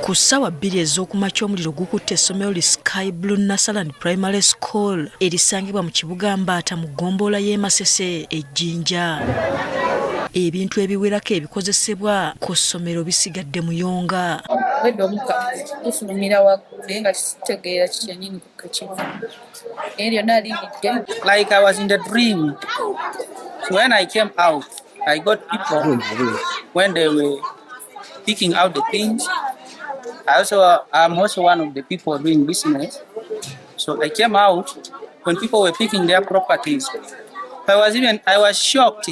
Ku ssaawa 2 ez'okumakya omuliro gukutte essomero li Sky Blue Nasaland Primary School erisangibwa mu kibuga Mbaata mu ggombolola y'e Masese e Jjinja. Ebintu ebiwerako ebikozesebwa ku ssomero bisigadde muyonga. Like I was in the dream. So when I came out, I got people when they were picking out the things. I'm also one of the people doing business. So I came out when people were picking their properties. I was shocked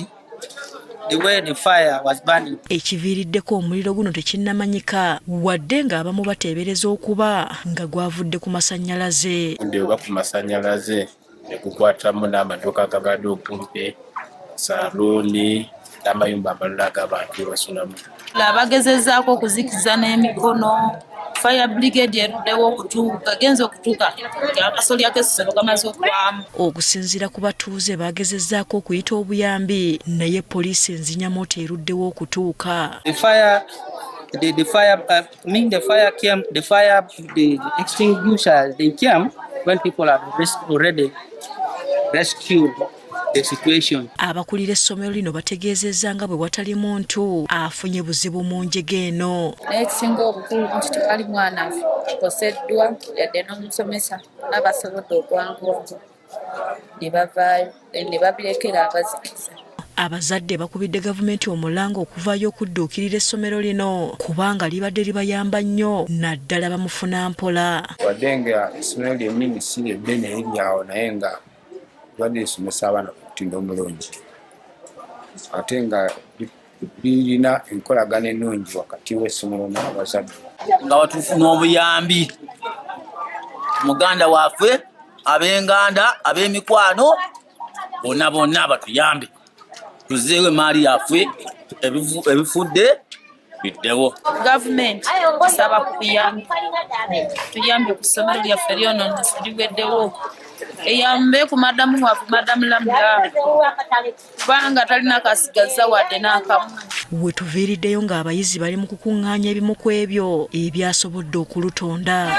the way the fire was burning. Ekiviiriddeko omuliro guno tekinnamanyika wadde ng'abamu bateebereza okuba nga gwavudde ku masannyalaze. Oba ku masannyalaze ne gukwatamu n'amaduuka agabadde okumpi, saluuni n'amayumba amalala ag'abantu basulamu. Bagezezzaako okuzikiza n'emikono. Fire brigade eruddewo okutuuka genza okutuuka akasolya k'essomero gamaze okwamu. Okusinziira ku batuuze bagezezzaako okuyita obuyambi naye poliisi enzinyamoto eruddewo okutuuka. The extinguishers, they came when people have already rescued the situation. Abakulira essomero lino bategeezezza nga bwe watali muntu afunye buzibu mu njege eno. Ekisinga obukulu nti tewali mwana akoseddwa yadde n'omusomesa n'abasobodde okwanguwa ne bavaayo ne babirekera abazikiza. Abazadde bakubidde gavumenti omulanga okuvaayo okudduukirira essomero lino kubanga libadde libayamba nnyo naddala bamufuna mpola. Wadde nga essomero lyennyini si ly'eddene eryawo naye nga libadde lisomesa abaana ku mutindo omulungi. Ate nga lirina enkolagana ennungi wakati w'essomero n'abazadde. Nga watufuna obuyambi muganda waffe ab'enganda ab'emikwano bonna batuyambe tuzeewo emaali yaffe ebifudde biddewo. Gavumenti tusaba ku buyambi tuyambye ku ssomero lyaffe lyonoonese liweddewo eyambe ku madamu waffe madamu Lamula kubanga talina kasigaza wadde n'akamu. We tuviiriddeyo ng'abayizi bali mu kukuŋŋaanya ebimu ku ebyo ebyasobodde okulutonda.